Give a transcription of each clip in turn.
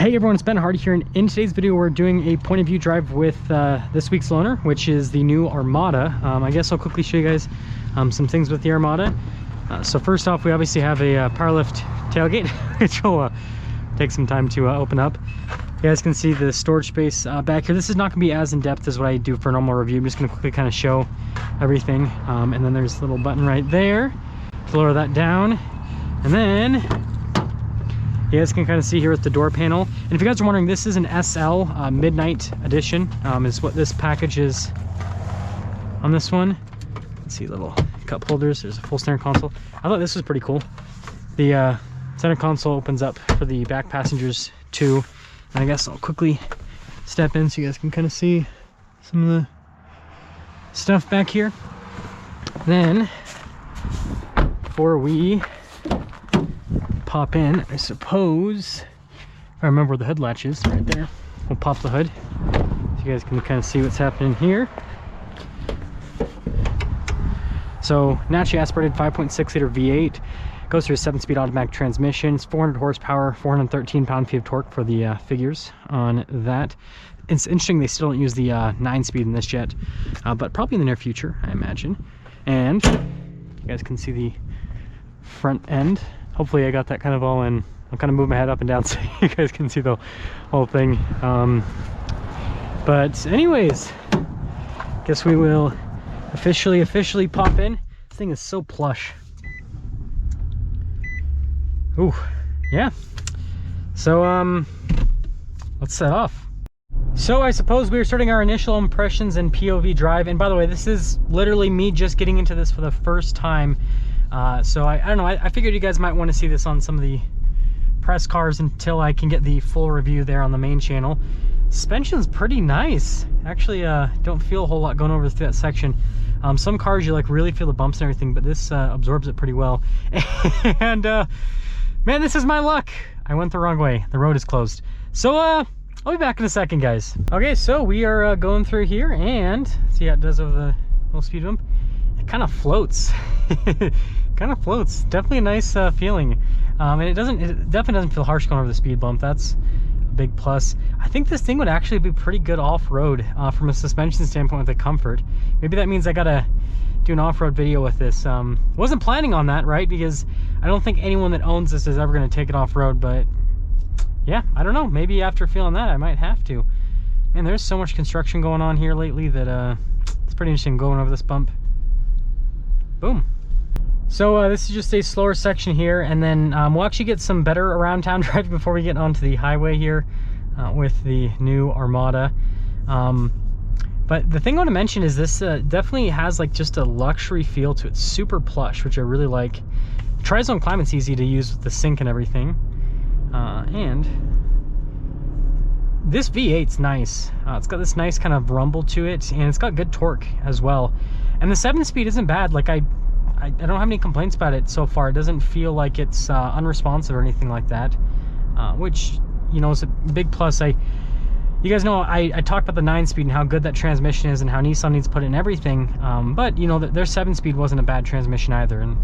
Hey everyone, it's Ben Hardy here, and in today's video we're doing a point of view drive with this week's loaner, which is the new Armada. I guess I'll quickly show you guys some things with the Armada. So first off, we obviously have a power lift tailgate, which will take some time to open up. You guys can see the storage space back here. This is not going to be as in-depth as what I do for a normal review. I'm just going to quickly kind of show everything. And then there's a little button right there to lower that down. And then you guys can kind of see here with the door panel. And if you guys are wondering, this is an SL Midnight Edition is what this package is on this one. Let's see, little cup holders. There's a full center console. I thought this was pretty cool. The center console opens up for the back passengers too. And I guess I'll quickly step in so you guys can kind of see some of the stuff back here. Then, before we pop in, I suppose, if I remember where the hood latch is, right there, we'll pop the hood so you guys can kind of see what's happening here. So naturally aspirated 5.6 liter V8, goes through a 7-speed automatic transmission. It's 400 horsepower, 413 pound-feet of torque for the figures on that. It's interesting they still don't use the 9-speed in this yet, but probably in the near future, I imagine. And you guys can see the front end. Hopefully I got that kind of all in. I'll kind of move my head up and down so you guys can see the whole thing. But anyways, guess we will officially pop in. This thing is so plush. Ooh, yeah. So let's set off. So I suppose we are starting our initial impressions and POV drive. And by the way, this is literally me just getting into this for the first time. So I don't know, I figured you guys might want to see this on some of the press cars until I can get the full review there on the main channel. Suspension's pretty nice. Actually, don't feel a whole lot going over through that section. Some cars you like really feel the bumps and everything, but this absorbs it pretty well. And man, this is my luck. I went the wrong way. The road is closed. So I'll be back in a second, guys. Okay, so we are going through here, and see how it does over the little speed bump. It kind of floats. Kind of floats. Definitely a nice feeling. And it definitely doesn't feel harsh going over the speed bump. That's a big plus. I think this thing would actually be pretty good off-road from a suspension standpoint with the comfort. Maybe that means I gotta do an off-road video with this. Wasn't planning on that, right? Because I don't think anyone that owns this is ever gonna take it off-road, but yeah, I don't know. Maybe after feeling that, I might have to. Man, there's so much construction going on here lately that it's pretty interesting going over this bump. Boom. So this is just a slower section here, and then we'll actually get some better around town driving before we get onto the highway here with the new Armada. But the thing I want to mention is this definitely has like just a luxury feel to it. Super plush, which I really like. Tri-zone climate's easy to use with the sync and everything. And this V8's nice. It's got this nice kind of rumble to it, and it's got good torque as well. And the 7-speed isn't bad. Like I don't have any complaints about it so far. It doesn't feel like it's unresponsive or anything like that, which, you know, is a big plus. You guys know I talked about the 9-speed and how good that transmission is and how Nissan needs to put it in everything, but you know, their 7-speed wasn't a bad transmission either, and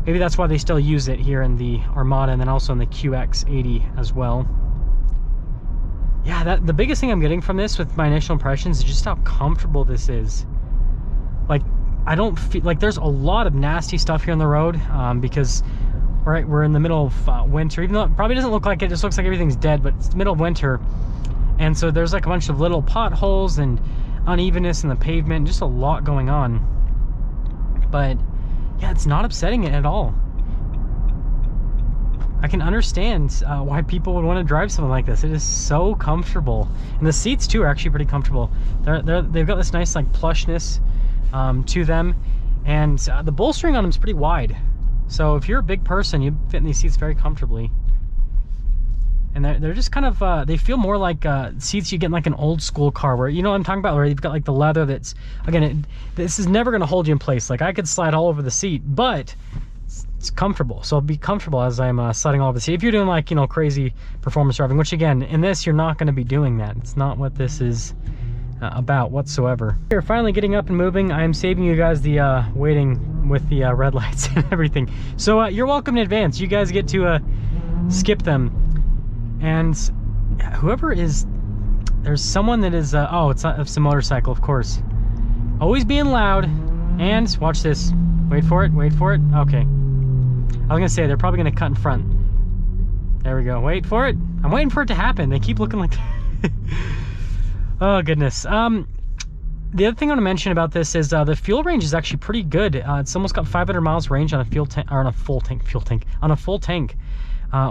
maybe that's why they still use it here in the Armada and then also in the QX80 as well. Yeah, the biggest thing I'm getting from this with my initial impressions is just how comfortable this is. Like, I don't feel like there's a lot of nasty stuff here on the road because we're in the middle of winter, even though it probably doesn't look like it, just looks like everything's dead, but it's the middle of winter. And so there's like a bunch of little potholes and unevenness in the pavement, just a lot going on. But yeah, it's not upsetting it at all. I can understand why people would want to drive something like this. It is so comfortable. And the seats too are actually pretty comfortable. They've got this nice like plushness to them, and the bolstering on them is pretty wide, so if you're a big person, you fit in these seats very comfortably. And they're just kind of they feel more like seats you get in like an old school car, where, you know what I'm talking about, where you've got like the leather that's, again, this is never going to hold you in place. Like, I could slide all over the seat, but it's comfortable, so I'll be comfortable as I'm sliding all over the seat. If you're doing like, you know, crazy performance driving, which again, in this, you're not going to be doing that. It's not what this is about whatsoever. We're finally getting up and moving. I am saving you guys the waiting with the red lights and everything. So you're welcome in advance. You guys get to skip them. And whoever is, there's someone that is, oh, it's a motorcycle, of course. Always being loud. And watch this. Wait for it. Wait for it. Okay. I was gonna say they're probably gonna cut in front. There we go. Wait for it. I'm waiting for it to happen. They keep looking like. Oh goodness. The other thing I want to mention about this is the fuel range is actually pretty good. It's almost got 500 miles range on a fuel tank, or on a full tank,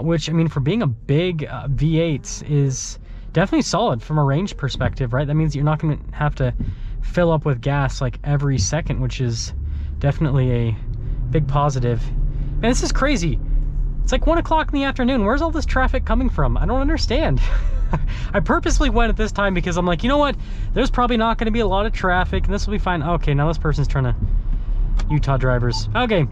which, I mean, for being a big V8 is definitely solid from a range perspective, right? That means you're not going to have to fill up with gas like every second, which is definitely a big positive. Man, this is crazy. It's like 1 o'clock in the afternoon. Where's all this traffic coming from? I don't understand. I purposely went at this time because I'm like, you know what? There's probably not going to be a lot of traffic and this will be fine. Okay, now this person's trying to... Utah drivers. Okay.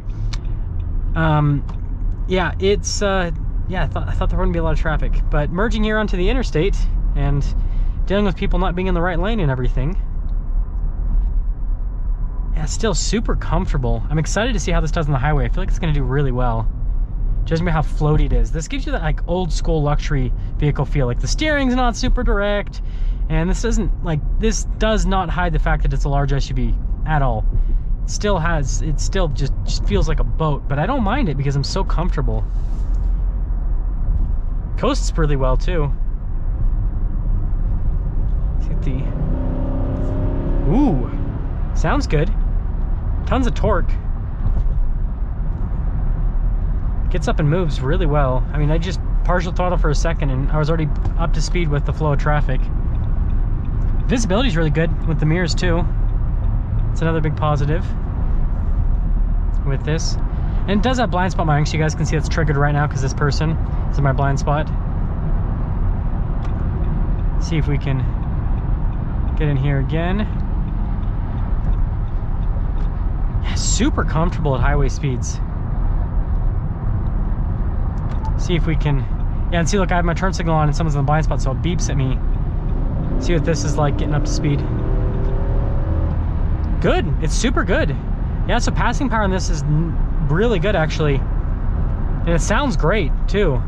Yeah, it's... yeah, I thought there wouldn't be a lot of traffic. But merging here onto the interstate and dealing with people not being in the right lane and everything... Yeah, it's still super comfortable. I'm excited to see how this does on the highway. I feel like it's going to do really well. Judging by how floaty it is. This gives you that like old school luxury vehicle feel. Like the steering's not super direct. And this isn't like, this does not hide the fact that it's a large SUV at all. It still has, it still just feels like a boat. But I don't mind it because I'm so comfortable. Coasts really well too. Let's get the... Ooh. Sounds good. Tons of torque. Gets up and moves really well. I mean, I just partial throttle for a second and I was already up to speed with the flow of traffic. Visibility is really good with the mirrors too. It's another big positive with this. And it does have blind spot monitoring, so you guys can see it's triggered right now because this person is in my blind spot. See if we can get in here again. Super comfortable at highway speeds. See if we can, yeah, and see, look, I have my turn signal on and someone's in the blind spot, so it beeps at me. See what this is like getting up to speed. Good, it's super good. Yeah, so passing power on this is really good actually. And it sounds great too.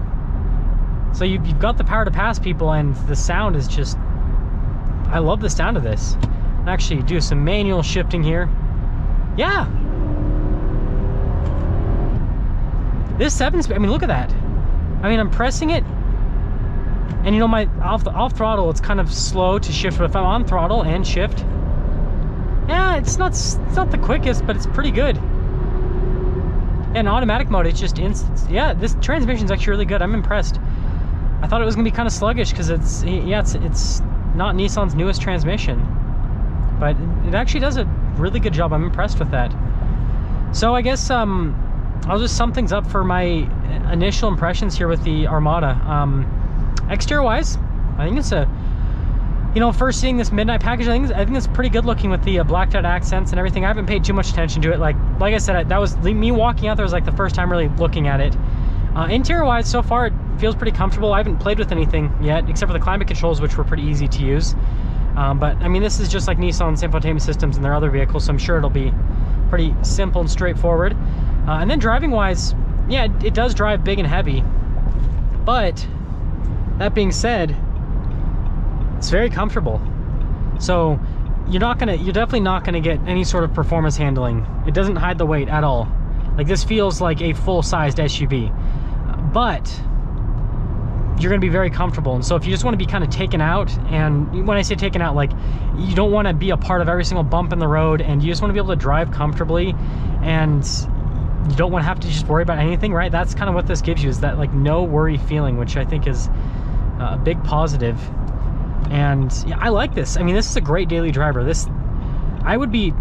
So you've got the power to pass people and the sound is just, I love the sound of this. Actually do some manual shifting here. Yeah. This 7-speed, I mean, look at that. I mean, I'm pressing it, and you know, my off throttle, it's kind of slow to shift, but if I'm on throttle and shift, yeah, it's not the quickest, but it's pretty good. And automatic mode, it's just instant. Yeah, this transmission's actually really good. I'm impressed. I thought it was gonna be kind of sluggish because it's not Nissan's newest transmission, but it actually does a really good job. I'm impressed with that. So I guess I'll just sum things up for my initial impressions here with the Armada. Exterior wise, I think it's a, you know, first seeing this midnight package, I think it's pretty good looking with the blacked out accents and everything. I haven't paid too much attention to it. Like I said, that was me walking out there was like the first time really looking at it. Interior wise, so far it feels pretty comfortable. I haven't played with anything yet except for the climate controls, which were pretty easy to use. But I mean, this is just like Nissan's infotainment systems and their other vehicles, so I'm sure it'll be pretty simple and straightforward. And then driving wise, yeah, it does drive big and heavy, but that being said, it's very comfortable. So you're definitely not gonna get any sort of performance handling. It doesn't hide the weight at all. Like, this feels like a full-sized SUV, but you're gonna be very comfortable. And so if you just want to be kind of taken out, and when I say taken out, like, you don't want to be a part of every single bump in the road, and you just want to be able to drive comfortably, and you don't want to have to just worry about anything, right? That's kind of what this gives you, is that like no worry feeling, which I think is a big positive. And yeah, I like this. I mean, this is a great daily driver. I would be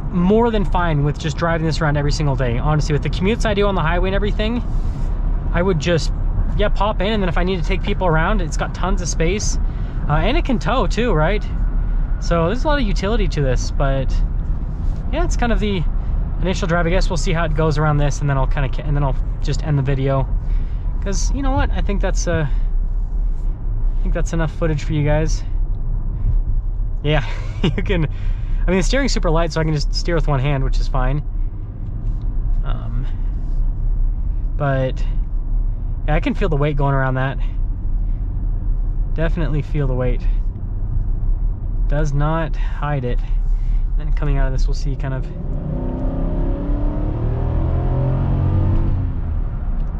more than fine with just driving this around every single day, honestly. With the commutes I do on the highway and everything, I would just, yeah, pop in, and then if I need to take people around, it's got tons of space, and it can tow too, right? So there's a lot of utility to this. But yeah, it's kind of the initial drive. I guess we'll see how it goes around this, and then I'll just end the video, because you know what, I think that's enough footage for you guys. Yeah, you can, I mean, the steering's super light, so I can just steer with one hand, which is fine. But yeah, I can feel the weight going around that. Definitely feel the weight. Does not hide it. And then coming out of this, we'll see kind of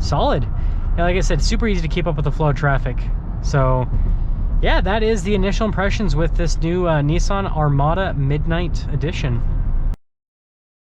solid. Yeah, like I said, super easy to keep up with the flow of traffic. So yeah, that is the initial impressions with this new Nissan Armada Midnight Edition.